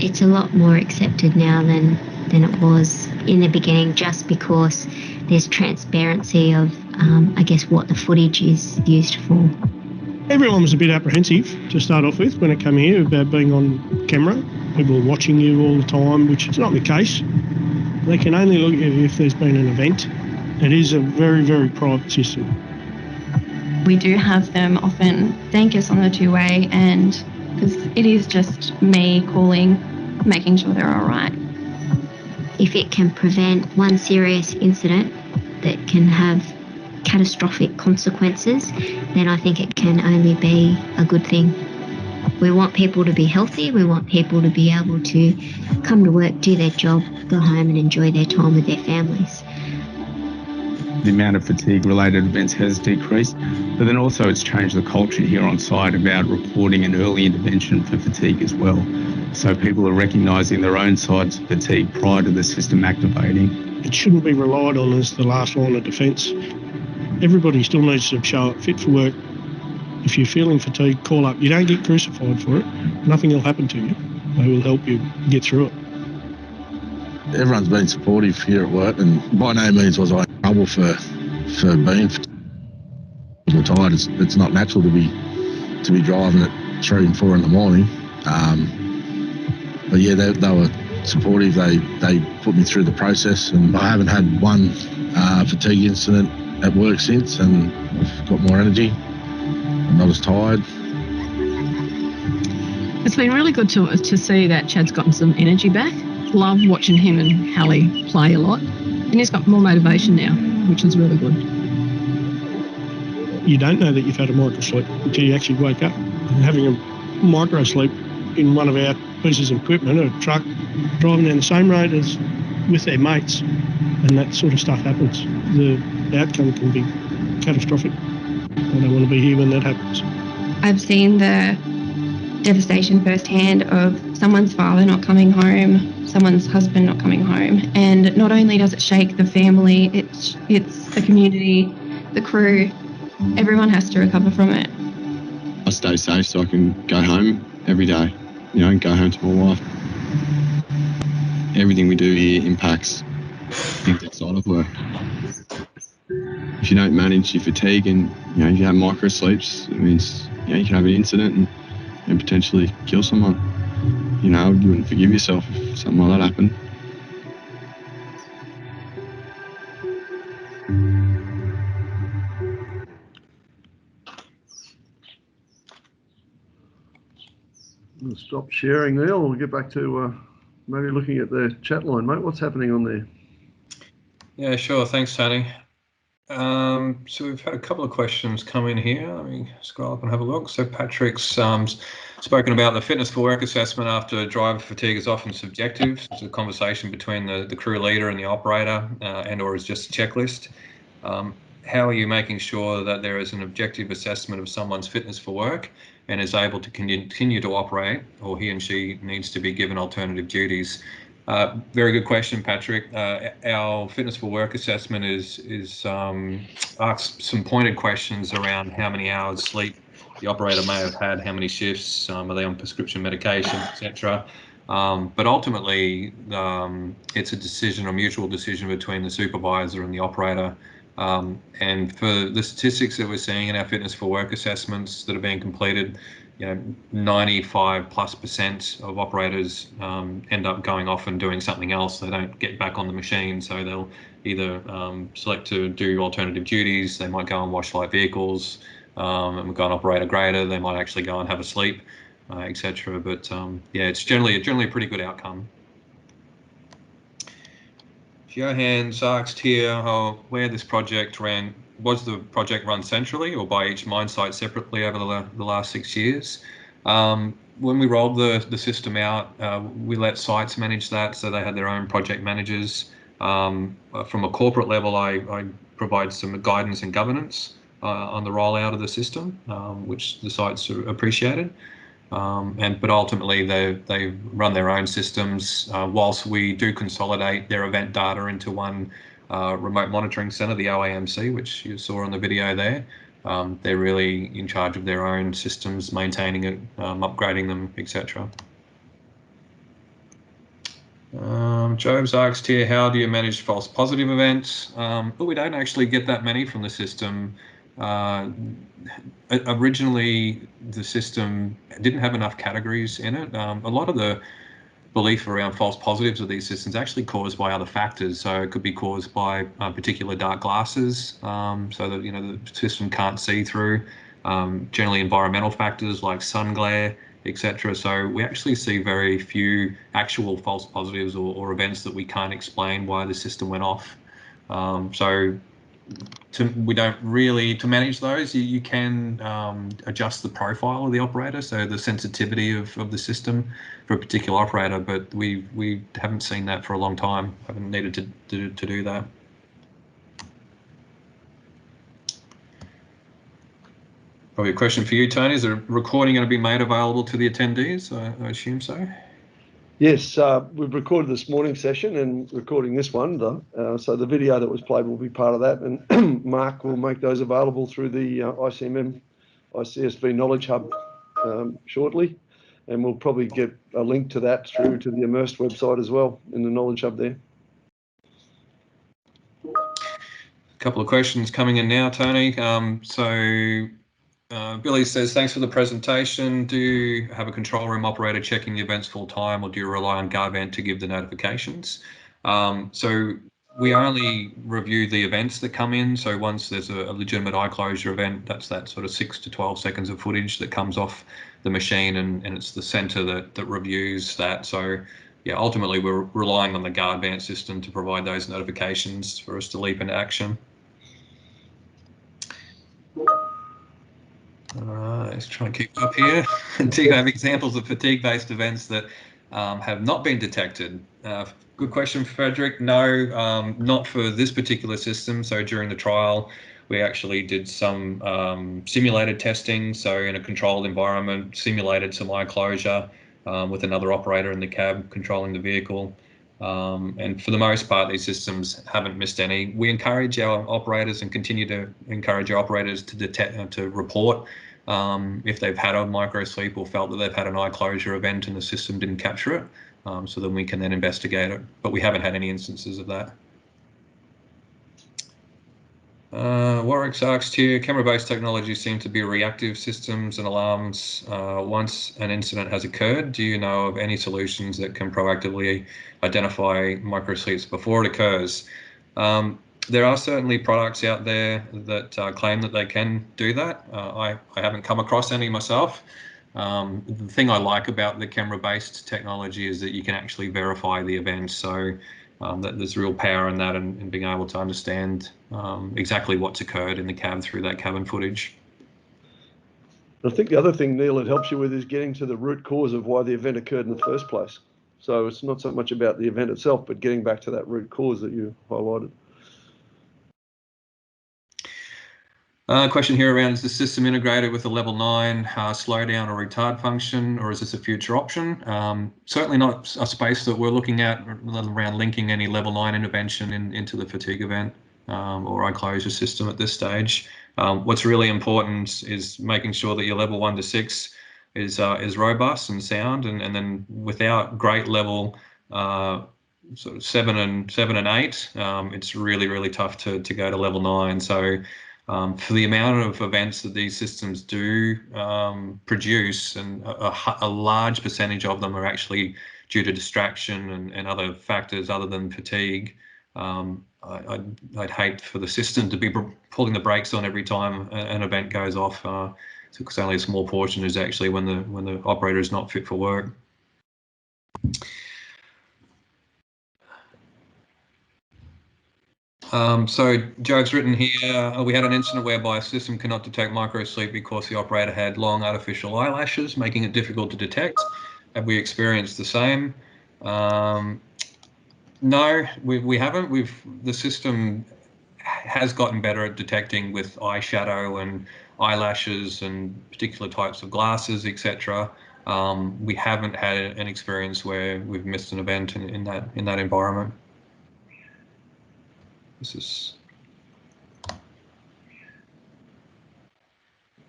It's a lot more accepted now than it was in the beginning, just because there's transparency of, what the footage is used for. Everyone was a bit apprehensive to start off with when it came here about being on camera. People are watching you all the time, which is not the case. They can only look at you if there's been an event. It is a very, very private system. We do have them often thank us on the two-way, and because it is just me calling, making sure they're all right. If it can prevent one serious incident that can have catastrophic consequences, then I think it can only be a good thing. We want people to be healthy. We want people to be able to come to work, do their job, go home and enjoy their time with their families. The amount of fatigue-related events has decreased, but then also it's changed the culture here on site about reporting and early intervention for fatigue as well. So people are recognising their own sides of fatigue prior to the system activating. It shouldn't be relied on as the last line of defence. Everybody still needs to show up fit for work. If you're feeling fatigued, call up. You don't get crucified for it. Nothing will happen to you. They will help you get through it. Everyone's been supportive here at work, and by no means was I in trouble for being tired. It's not natural to be driving at 3 and 4 in the morning. But they were supportive. They put me through the process, and I haven't had one fatigue incident at work since, and I've got more energy. I'm not as tired. It's been really good to see that Chad's gotten some energy back. Love watching him and Hallie play a lot, and he's got more motivation now, which is really good. You don't know that you've had a micro sleep until you actually wake up. And having a micro sleep in one of our pieces of equipment, a truck, driving down the same road as with their mates, and that sort of stuff happens. The outcome can be catastrophic. I don't want to be here when that happens. I've seen the devastation firsthand of someone's father not coming home, someone's husband not coming home, and not only does it shake the family, it's the community, the crew. Everyone has to recover from it. I stay safe so I can go home every day, and go home to my wife. Everything we do here impacts things outside of work. If you don't manage your fatigue and you have micro sleeps, it means you can have an incident and potentially kill someone. You wouldn't forgive yourself if something like that happened. We'll stop sharing there. We'll get back to maybe looking at the chat line, mate. What's happening on there? Yeah, sure. Thanks, Tony. So we've had a couple of questions come in here. Let me scroll up and have a look. So Patrick's spoken about the fitness for work assessment after driver fatigue is often subjective. It's a conversation between the crew leader and the operator, and or is just a checklist. How are you making sure that there is an objective assessment of someone's fitness for work and is able to continue to operate, or he and she needs to be given alternative duties? Very good question, Patrick. Our fitness for work assessment asks some pointed questions around how many hours sleep the operator may have had, how many shifts, are they on prescription medication, etc. But ultimately, it's a decision, a mutual decision between the supervisor and the operator. And for the statistics that we're seeing in our fitness for work assessments that are being completed, 95+% of operators end up going off and doing something else. They don't get back on the machine, so they'll either select to do alternative duties. They might go and wash light vehicles, and go and operate a grader. They might actually go and have a sleep, etc. But it's generally a pretty good outcome. Johan's asked here where this project ran. Was the project run centrally or by each mine site separately over the last 6 years? When we rolled the system out, we let sites manage that, so they had their own project managers. From a corporate level, I provide some guidance and governance on the rollout of the system, which the sites appreciated. But ultimately they run their own systems, whilst we do consolidate their event data into one remote monitoring center, the OAMC, which you saw on the video there. They're really in charge of their own systems, maintaining it, upgrading them, etc. Job's asked here, how do you manage false positive events? But we don't actually get that many from the system. Originally, the system didn't have enough categories in it. A lot of the belief around false positives of these systems actually caused by other factors. So it could be caused by particular dark glasses, so that the system can't see through. Generally, environmental factors like sun glare, etc. So we actually see very few actual false positives or events that we can't explain why the system went off. We don't really, to manage those, you can adjust the profile of the operator, so the sensitivity of the system for a particular operator, but we haven't seen that for a long time, haven't needed to do that. Probably a question for you, Tony. Is the recording going to be made available to the attendees? I assume so. Yes, we've recorded this morning's session and recording this one, though. So the video that was played will be part of that, and Mark will make those available through the ICMM, ICSV Knowledge Hub shortly, and we'll probably get a link to that through to the Immersed website as well in the Knowledge Hub there. A couple of questions coming in now, Tony. So Billy says, thanks for the presentation. Do you have a control room operator checking the events full time, or do you rely on Guardband to give the notifications? So we only review the events that come in. So once there's a legitimate eye closure event, that's that sort of 6 to 12 seconds of footage that comes off the machine, and it's the center that reviews that. So yeah, ultimately we're relying on the Guardband system to provide those notifications for us to leap into action. Let's try and keep up here. Do you have examples of fatigue-based events that have not been detected? Good question, Frederick. No, not for this particular system. So during the trial, we actually did some simulated testing. So in a controlled environment, simulated some eye closure with another operator in the cab controlling the vehicle. And for the most part, these systems haven't missed any. We encourage our operators and continue to encourage our operators to detect, to report if they've had a micro sleep or felt that they've had an eye closure event and the system didn't capture it, so then we can then investigate it. But we haven't had any instances of that. Warwick's asked here, camera-based technologies seem to be reactive systems and alarms once an incident has occurred. Do you know of any solutions that can proactively identify microsleeps before it occurs? There are certainly products out there that claim that they can do that. I haven't come across any myself. The thing I like about the camera-based technology is that you can actually verify the event. So that there's real power in that, and being able to understand exactly what's occurred in the cab through that cabin footage. I think the other thing, Neil, it helps you with is getting to the root cause of why the event occurred in the first place. So it's not so much about the event itself, but getting back to that root cause that you highlighted. Question here around, is the system integrated with a level 9 slowdown or retard function, or is this a future option? Certainly not a space that we're looking at around linking any level 9 intervention into the fatigue event or eye closure system at this stage. What's really important is making sure that your level 1 to 6 is robust and sound, and then without great level sort of 7 and 8, it's really tough to go to level 9. So for the amount of events that these systems do produce, and a large percentage of them are actually due to distraction and other factors other than fatigue, I'd hate for the system to be pulling the brakes on every time an event goes off, because only a small portion is actually when the operator is not fit for work. So Joe's written here, we had an incident whereby a system cannot detect microsleep because the operator had long artificial eyelashes, making it difficult to detect. Have we experienced the same? No, we haven't. The system has gotten better at detecting with eyeshadow and eyelashes and particular types of glasses, etc. We haven't had an experience where we've missed an event in that environment. This is.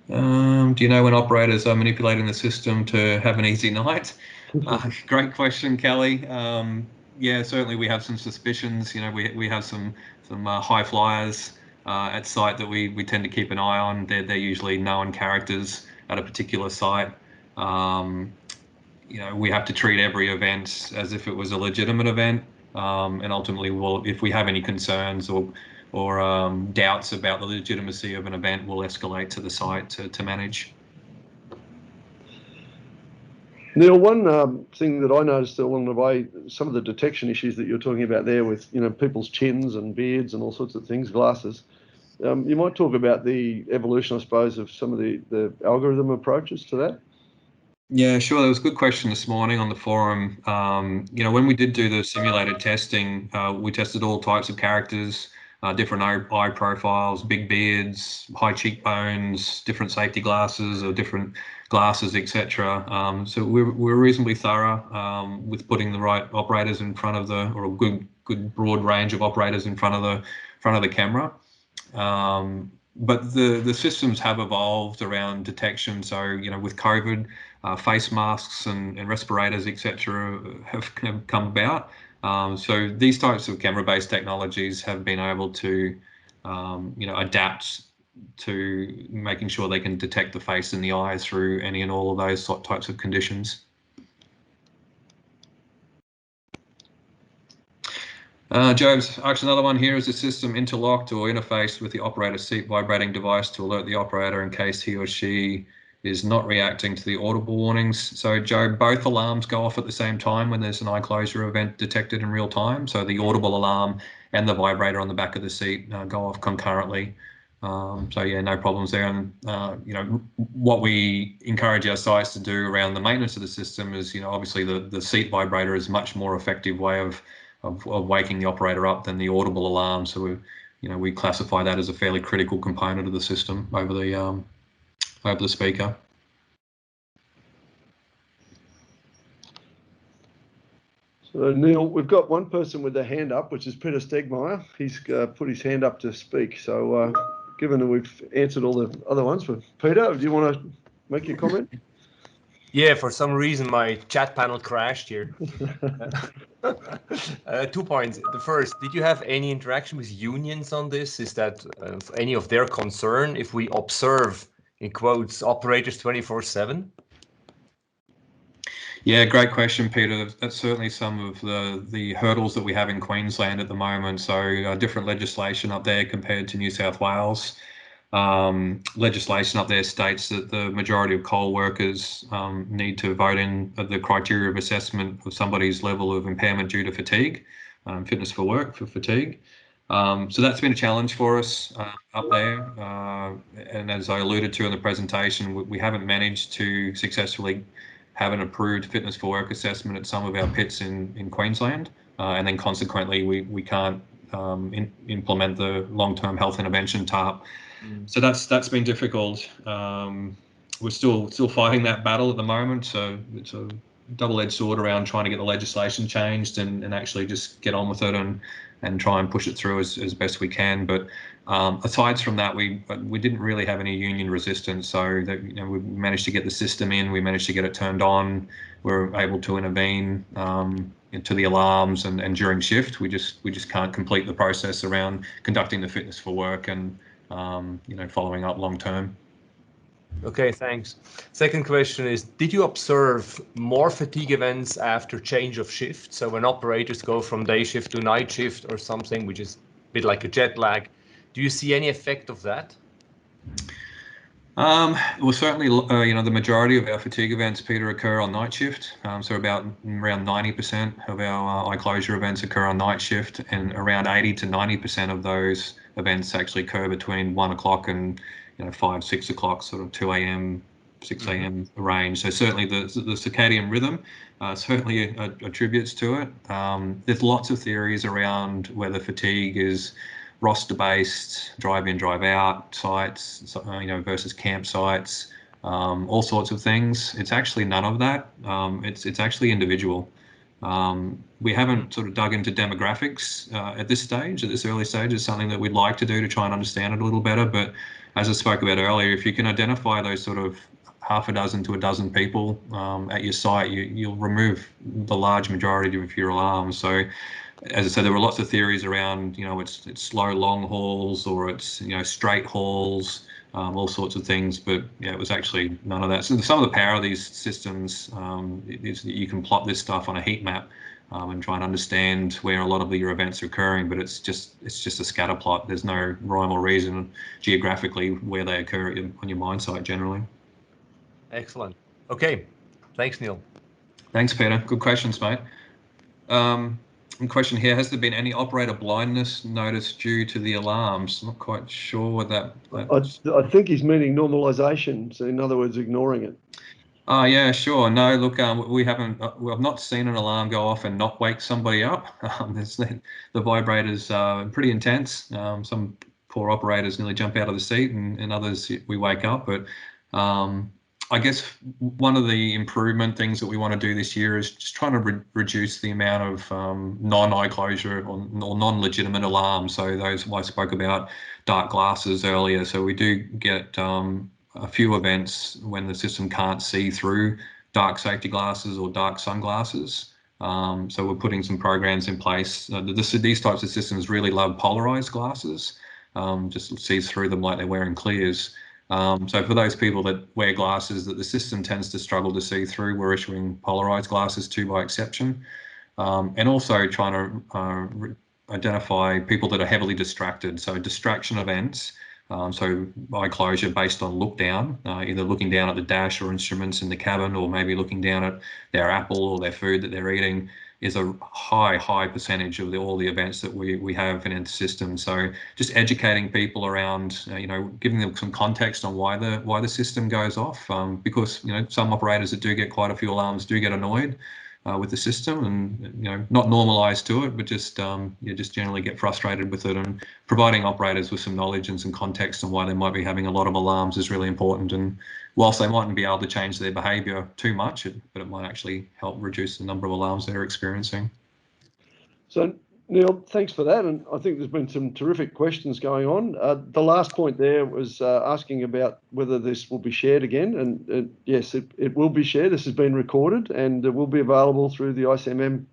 Do you know when operators are manipulating the system to have an easy night? Great question, Kelly. Yeah, certainly we have some suspicions. You know, we have some high flyers at site that we tend to keep an eye on. They're usually known characters at a particular site. You know, we have to treat every event as if it was a legitimate event, and ultimately, if we have any concerns or doubts about the legitimacy of an event, we'll escalate to the site to manage. Neil, one thing that I noticed along the way, some of the detection issues that you're talking about there with, you know, people's chins and beards and all sorts of things, glasses. You might talk about the evolution, I suppose, of some of the algorithm approaches to that. Yeah, sure. There was a good question this morning on the forum. You know, when we did do the simulated testing, we tested all types of characters, different eye profiles, big beards, high cheekbones, different safety glasses or different glasses, etc. So we're reasonably thorough with putting the right operators in front of or a good broad range of operators in front of the camera. But the systems have evolved around detection. So, you know, with COVID, face masks and respirators, etc., have come about. So these types of camera-based technologies have been able to, you know, adapt to making sure they can detect the face and the eye through any and all of those types of conditions. Job's actually another one here. Is the system interlocked or interfaced with the operator's seat vibrating device to alert the operator in case he or she is not reacting to the audible warnings? So Joe, both alarms go off at the same time when there's an eye closure event detected in real time. So the audible alarm and the vibrator on the back of the seat go off concurrently. So yeah, no problems there. And you know, what we encourage our sites to do around the maintenance of the system is, you know, obviously the seat vibrator is a much more effective way of waking the operator up than the audible alarm. So we classify that as a fairly critical component of the system over the speaker. So Neil, we've got one person with their hand up, which is Peter Stegmaier. He's put his hand up to speak. So given that we've answered all the other ones, Peter, do you want to make your comment? Yeah, for some reason my chat panel crashed here. 2 points. The first, did you have any interaction with unions on this? Is that any of their concern if we observe, in quotes, operators 24/7? Yeah, great question, Peter. That's certainly some of the hurdles that we have in Queensland at the moment. So different legislation up there compared to New South Wales. Legislation up there states that the majority of coal workers need to vote in the criteria of assessment of somebody's level of impairment due to fatigue, fitness for work for fatigue. So that's been a challenge for us up there. And as I alluded to in the presentation, we haven't managed to successfully have an approved fitness for work assessment at some of our pits in Queensland. And then consequently, we can't implement the long-term health intervention TARP. So that's been difficult. We're still fighting that battle at the moment. So it's a double-edged sword around trying to get the legislation changed and actually just get on with it and try and push it through as best we can. But aside from that, we didn't really have any union resistance. So that, we managed to get the system in. We managed to get it turned on. We were able to intervene into the alarms and during shift. We just can't complete the process around conducting the fitness for work and following up long term. Okay, thanks. Second question is, did you observe more fatigue events after change of shift? So when operators go from day shift to night shift or something, which is a bit like a jet lag, do you see any effect of that? Well, certainly, the majority of our fatigue events, Peter, occur on night shift. So around 90% of our eye closure events occur on night shift, and around 80 to 90% of those events actually occur between 1 o'clock and 5, 6 o'clock, sort of 2 a.m., 6 a.m. range. So certainly the circadian rhythm certainly attributes to it. There's lots of theories around whether fatigue is roster-based, drive-in, drive-out sites, versus campsites, all sorts of things. It's actually none of that. It's actually individual. We haven't sort of dug into demographics at this early stage. It's something that we'd like to do to try and understand it a little better. But as I spoke about earlier, if you can identify those sort of half a dozen to a dozen people at your site, you'll remove the large majority of your alarms. So, as I said, there were lots of theories around, it's slow long hauls or it's, straight hauls, all sorts of things, but yeah, it was actually none of that. So some of the power of these systems is that you can plot this stuff on a heat map and try and understand where a lot of your events are occurring, but it's just a scatter plot. There's no rhyme or reason geographically where they occur on your mine site generally. Excellent. Okay, thanks, Neil. Thanks, Peter. Good questions, mate. Question here, has there been any operator blindness noticed due to the alarms? Not quite sure what that I think he's meaning normalisation, so in other words, ignoring it. Oh, yeah, sure. No, look, we haven't. I've not seen an alarm go off and not wake somebody up. The vibrators are pretty intense. Some poor operators nearly jump out of the seat, and others we wake up. But I guess one of the improvement things that we want to do this year is just trying to reduce the amount of non-eye closure or non-legitimate alarms. So those I spoke about dark glasses earlier. So we do get a few events when the system can't see through dark safety glasses or dark sunglasses. So we're putting some programs in place. These types of systems really love polarized glasses. just sees through them like they're wearing clears. So for those people that wear glasses that the system tends to struggle to see through, we're issuing polarized glasses too by exception, and also trying to identify people that are heavily distracted. So distraction events, so eye closure based on look down, either looking down at the dash or instruments in the cabin, or maybe looking down at their apple or their food that they're eating, is a high percentage of all the events that we have in the system. So just educating people around, giving them some context on why the system goes off, because some operators that do get quite a few alarms do get annoyed with the system, and not normalised to it, but just just generally get frustrated with it. And providing operators with some knowledge and some context on why they might be having a lot of alarms is really important. And whilst they mightn't be able to change their behaviour too much, but it might actually help reduce the number of alarms they're experiencing. So, Neil, thanks for that. And I think there's been some terrific questions going on. The last point there was asking about whether this will be shared again. And yes, it will be shared. This has been recorded and it will be available through the ICMM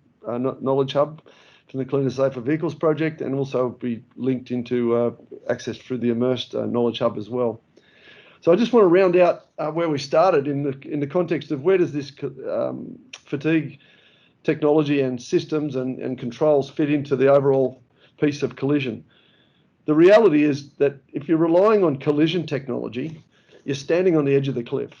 Knowledge Hub from the Cleaner, Safer Vehicles project, and also be linked into access through the Immersed Knowledge Hub as well. So I just want to round out where we started in the context of where does this fatigue technology and systems and controls fit into the overall piece of collision. The reality is that if you're relying on collision technology, you're standing on the edge of the cliff.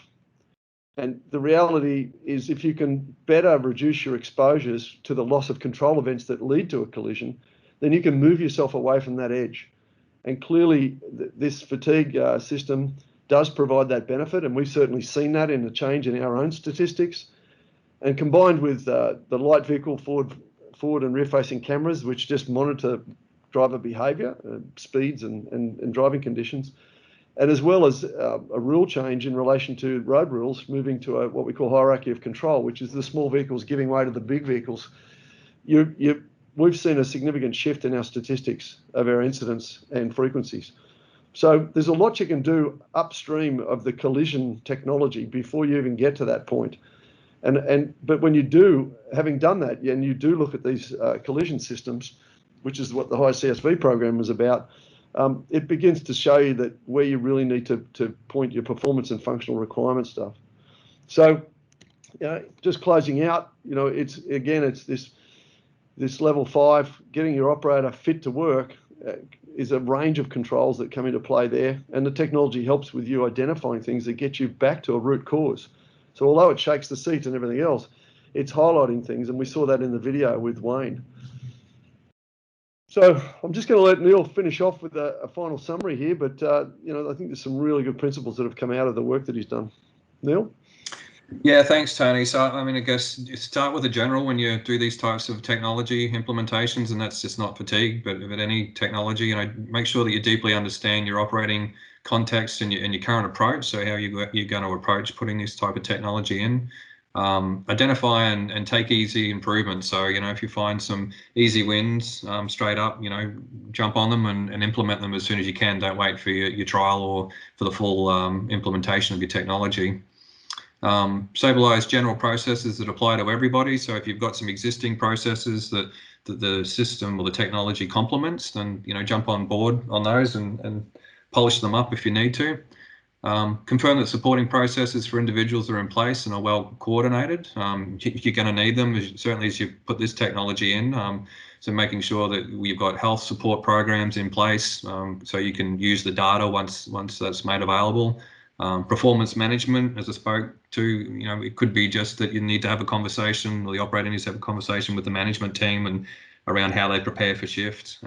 And the reality is if you can better reduce your exposures to the loss of control events that lead to a collision, then you can move yourself away from that edge. And clearly this fatigue system does provide that benefit, and we've certainly seen that in the change in our own statistics. And combined with the light vehicle forward and rear-facing cameras, which just monitor driver behaviour, speeds and driving conditions, and as well as a rule change in relation to road rules, moving to what we call hierarchy of control, which is the small vehicles giving way to the big vehicles. We've seen a significant shift in our statistics of our incidents and frequencies. So there's a lot you can do upstream of the collision technology before you even get to that point. But when you do, having done that, and you do look at these collision systems, which is what the high CSV program was about, it begins to show you that where you really need to point your performance and functional requirement stuff. So, just closing out, it's this level 5, getting your operator fit to work is a range of controls that come into play there, and the technology helps with you identifying things that get you back to a root cause. So although it shakes the seat and everything else, it's highlighting things, and we saw that in the video with Wayne. So I'm just going to let Neil finish off with a final summary here, but I think there's some really good principles that have come out of the work that he's done. Neil? Yeah, thanks, Tony. So, I guess you start with a general when you do these types of technology implementations, and that's just not fatigue, but any technology. Make sure that you deeply understand your operating context and your current approach. So, how you're going to approach putting this type of technology in. Identify and take easy improvements. So, if you find some easy wins straight up, jump on them and implement them as soon as you can. Don't wait for your trial or for the full implementation of your technology. Stabilize general processes that apply to everybody. So if you've got some existing processes that the system or the technology complements, then jump on board on those and polish them up if you need to. Confirm that supporting processes for individuals are in place and are well coordinated. You're going to need them, certainly as you put this technology in. So making sure that we've got health support programs in place so you can use the data once that's made available. Performance management, as I spoke to, it could be just that you need to have a conversation, or the operator needs to have a conversation with the management team and around how they prepare for shift.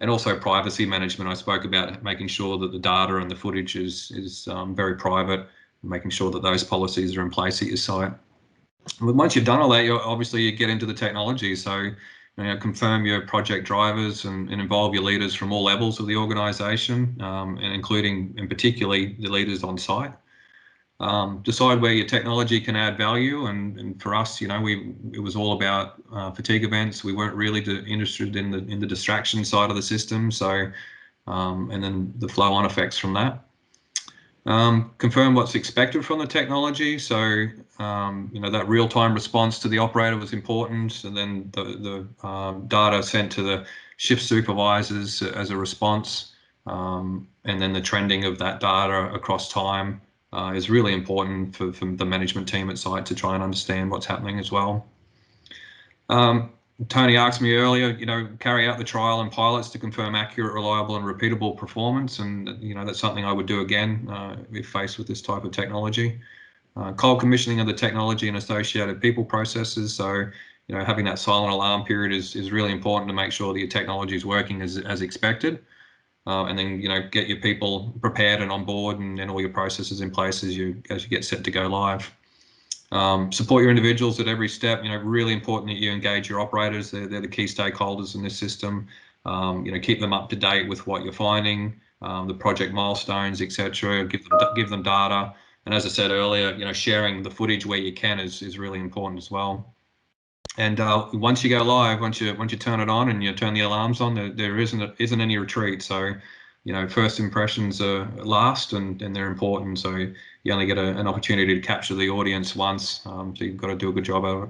And also privacy management. I spoke about making sure that the data and the footage is very private, and making sure that those policies are in place at your site. But once you've done all that, you get into the technology. So confirm your project drivers and involve your leaders from all levels of the organisation, and including, and particularly, the leaders on site. Decide where your technology can add value, and for us, it was all about fatigue events. We weren't really interested in the distraction side of the system. So, and then the flow-on effects from that. Confirm what's expected from the technology. So, that real-time response to the operator was important, and then the data sent to the shift supervisors as a response, and then the trending of that data across time is really important for the management team at site to try and understand what's happening as well. Tony asked me earlier, carry out the trial and pilots to confirm accurate, reliable and repeatable performance. And, that's something I would do again if faced with this type of technology. Cold commissioning of the technology and associated people processes. So, having that silent alarm period is really important to make sure that your technology is working as expected. And then, get your people prepared and on board and all your processes in place as you get set to go live. Support your individuals at every step. Really important that you engage your operators. They're the key stakeholders in this system. Keep them up to date with what you're finding, the project milestones, etc. Give them data. And as I said earlier, sharing the footage where you can is really important as well. And once you go live, once you turn it on and you turn the alarms on, there isn't any retreat. So, first impressions are last and they're important. So you only get an opportunity to capture the audience once. So you've got to do a good job of it.